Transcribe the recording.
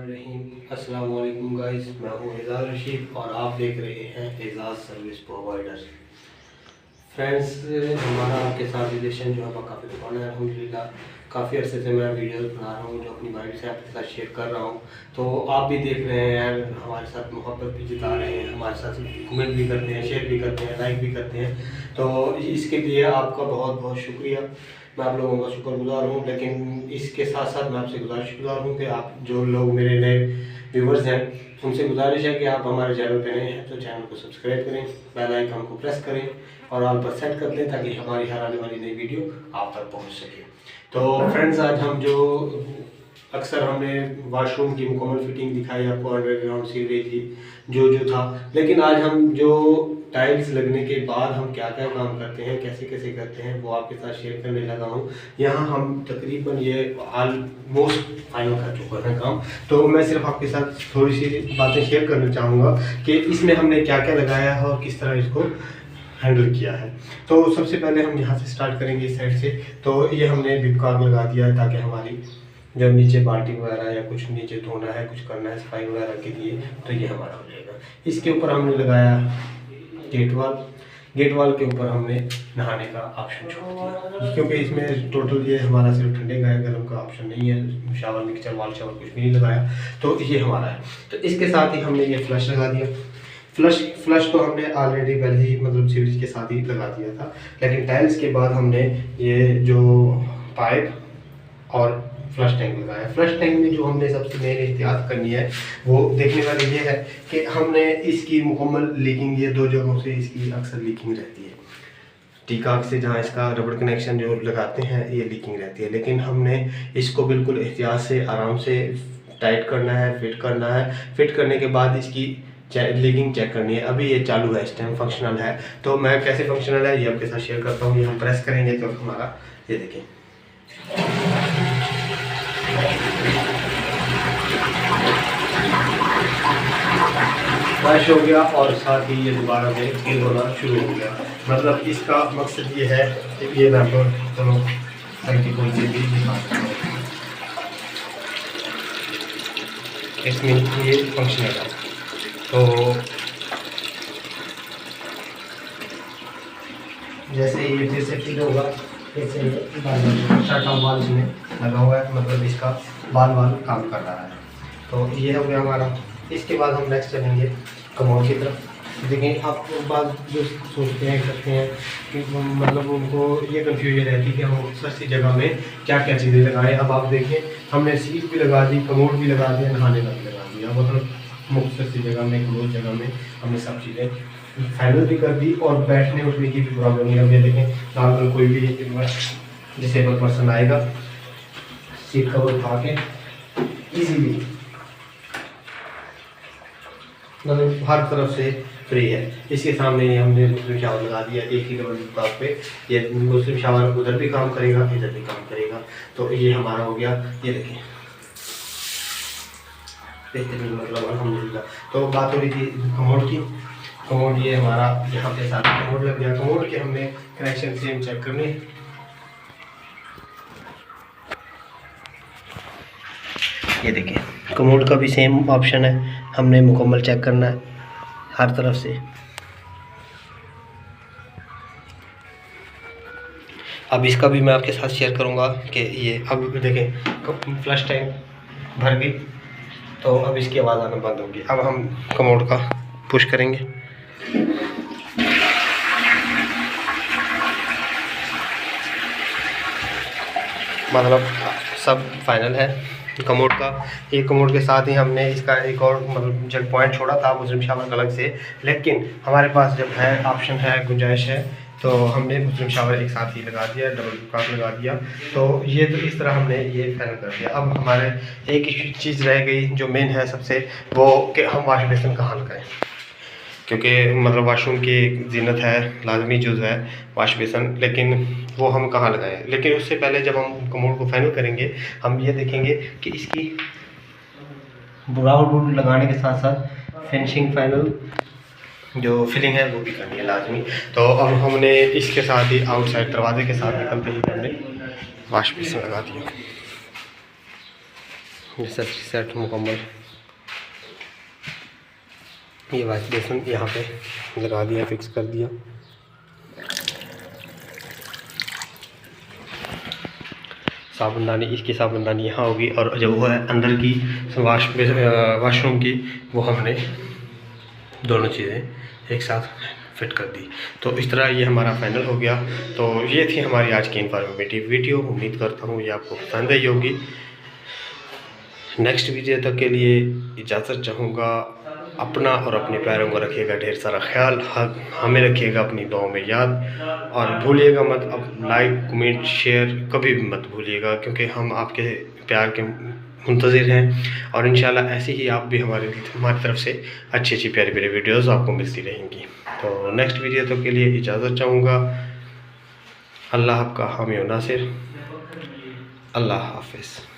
बिस्मिल्लाहिर्रहमानिर्रहीम। अस्सलाम वालेकुम गाइस, मैं हूँ एजाज़ रशीद और आप देख रहे हैं एजाज़ सर्विस प्रोवाइडर। फ्रेंड्स, हमारा आपके साथ रिलेशन जो है काफ़ी पुराना है अल्हम्दुलिल्लाह। काफ़ी अरसे से मैं वीडियोस बना रहा हूँ जो अपनी वाइफ से आपके साथ शेयर कर रहा हूँ। तो आप भी देख रहे हैं यार, हमारे साथ मोहब्बत भी जता रहे हैं, हमारे साथ कमेंट भी करते हैं, शेयर भी करते हैं, लाइक भी करते हैं। तो इसके लिए आपका बहुत बहुत शुक्रिया। मैं आप लोगों का शुक्रगुजार हूँ, लेकिन इसके साथ साथ मैं आपसे गुजारिश हूँ कि आप जो लोग मेरे नए व्यूवर्स हैं उनसे गुजारिश है कि आप हमारे चैनल पे नए हैं तो चैनल को सब्सक्राइब करें, बेल आइकन को प्रेस करें और ऑल पर सेट कर दें ताकि हमारी हर आने वाली नई वीडियो आप तक पहुंच सके। तो फ्रेंड्स, आज हम जो अक्सर हमने वाशरूम की मुकम्मल फिटिंग दिखाई आपको, अंडरग्राउंड सीवरेज की जो था, लेकिन आज हम जो टाइल्स लगने के बाद हम क्या क्या काम करते हैं, कैसे कैसे करते हैं, वो आपके साथ शेयर करने लगा हूँ। यहाँ हम तकरीबन ये ऑलमोस्ट फाइनल कर चुका है काम। तो मैं सिर्फ आपके साथ थोड़ी सी बातें शेयर करना चाहूँगा कि इसमें हमने क्या क्या लगाया है और किस तरह इसको हैंडल किया है। तो सबसे पहले हम यहाँ से स्टार्ट करेंगे इस साइड से। तो ये हमने बिपकार लगा दिया है ताकि हमारी जब नीचे बाल्टी वगैरह या कुछ नीचे धोना है, कुछ करना है सफाई वगैरह के लिए, तो ये हमारा हो जाएगा। इसके ऊपर हमने लगाया गेट वाल के ऊपर हमने नहाने का ऑप्शन छोड़ दिया, क्योंकि इसमें टोटल ये हमारा सिर्फ ठंडे का है, गर्म का ऑप्शन नहीं है। शावर, मिक्सचर, वाल शावर कुछ भी नहीं लगाया, तो ये हमारा है। तो इसके साथ ही हमने ये फ्लश लगा दिया। फ्लश तो हमने ऑलरेडी पहले ही मतलब सीरीज के साथ ही लगा दिया था, लेकिन टाइल्स के बाद हमने ये जो पाइप और फ्लश टैंक लगाया। फ्लश टैंक में जो हमने सबसे मेन एहतियात करनी है वो देखने वाली ये है कि हमने इसकी मुकम्मल लीकिंग, ये दो जगहों से इसकी अक्सर लीकिंग रहती है। टीकाक से जहाँ इसका रबड़ कनेक्शन जो लगाते हैं ये लीकिंग रहती है, लेकिन हमने इसको बिल्कुल एहतियात से आराम से टाइट करना है, फिट करना है। फिट करने के बाद इसकी लीकिंग चेक करनी है। अभी ये चालू है, इस टाइम फंक्शनल है। तो मैं कैसे फंक्शनल है ये आपके साथ शेयर करता हूँ। ये हम प्रेस करेंगे तो हमारा ये देखें फ्लश हो गया और साथ ही ये दोबारा से फील होना शुरू हो गया। मतलब इसका मकसद ये है कि ये मैं आपको चलो की कोई चीज़ भी दिखा सकता हूँ। इसमें ये फंक्शन है। तो जैसे ये फिर से फील होगा, जैसे शट वाल इसमें लगा हुआ है, मतलब इसका बाल काम कर रहा है। तो ये हो गया हमारा। इसके बाद हम नेक्स्ट चलेंगे कमोड की तरफ। देखें, आप बात जो सोचते हैं करते हैं कि मतलब उनको ये कन्फ्यूजन रहती है कि हम सस्ती जगह में क्या क्या चीज़ें लगाएं। अब आप देखें, हमने सीट भी लगा दी, कमोड भी लगा दिया, नहाने का भी लगा दिया। मतलब मुख्तलिफ जगह में, क्लोज जगह में हमने सब चीज़ें फाइनल भी कर दी और बैठने उठने की भी प्रॉब्लम नहीं। अब ये देखें, नॉर्मल कोई भी डिसेबल पर्सन आएगा, सीट कवर उठा के ईजीली मतलब हर तरफ से फ्री है। इसके सामने ही हमने मुस्लिम शावर लगा दिया एक ही डबल टॉप पे। ये मुस्लिम शावर उधर भी काम करेगा, इधर भी काम करेगा। तो ये हमारा हो गया। ये देखें बेहतरीन, मतलब अल्हम्दुलिल्लाह। तो बात हो रही थी कमोड की। कमोड ये हमारा यहाँ पे साथ कमोड लग गया। कमोड के हमने कनेक्शन सेम चेक करने। ये देखिए, कमोड का भी सेम ऑप्शन है, हमने मुकम्मल चेक करना है हर तरफ से। अब इसका भी मैं आपके साथ शेयर करूंगा कि ये अब देखें फ्लश टैंक भर गई, तो अब इसकी आवाज़ आना बंद होगी। अब हम कमोड का पुश करेंगे, मतलब सब फाइनल है कमोड का। एक कमोड के साथ ही हमने इसका एक और मतलब जग पॉइंट छोड़ा था मुस्लिम शावर अलग से, लेकिन हमारे पास जब है ऑप्शन है, गुंजाइश है, तो हमने मुस्लिम शावर एक साथ ही लगा दिया, डबल काट लगा दिया। तो ये तो इस तरह हमने ये फाइनल कर दिया। अब हमारे एक चीज़ रह गई जो मेन है सबसे, वो कि हम वाश बेसिन कहाँ लगाएं, क्योंकि मतलब वाशरूम की जीनत है, लाजमी जुज़ है वाश बेसन, लेकिन वो हम कहाँ लगाएं। लेकिन उससे पहले जब हम कमोड को फाइनल करेंगे, हम ये देखेंगे कि इसकी ब्राउन लगाने के साथ साथ फिनिशिंग फाइनल जो फिलिंग है वो भी करनी है लाजमी। तो अब हमने इसके साथ ही आउटसाइड दरवाजे के साथ निकलते ही हमने वाश बेसिन लगा दिया। सेट मुकम्मल। ये वॉश बेसिन यहाँ पे लगा दिया, फिक्स कर दिया। साबुनदानी, इसकी साबुनदानी यहाँ होगी, और जो वो है अंदर की वॉशरूम की, वो हमने दोनों चीज़ें एक साथ फिट कर दी। तो इस तरह ये हमारा फाइनल हो गया। तो ये थी हमारी आज की इन्फॉर्मेटिव वीडियो। उम्मीद करता हूँ ये आपको पसंद आई होगी। नेक्स्ट वीडियो तक के लिए इजाज़त चाहूँगा। अपना और अपने प्यारों को रखिएगा ढेर सारा ख्याल, हमें रखिएगा अपनी दुआओं में याद, और भूलिएगा मत अब लाइक कमेंट शेयर कभी भी मत भूलिएगा, क्योंकि हम आपके प्यार के मुंतज़िर हैं। और इंशाल्लाह ऐसे ही आप भी हमारी तरफ से अच्छी अच्छी प्यारी प्यारी वीडियोज़ आपको मिलती रहेंगी। तो नेक्स्ट वीडियो तक के लिए इजाज़त चाहूँगा। अल्लाह आपका हामी और नासिर। अल्लाह हाफ़िज़।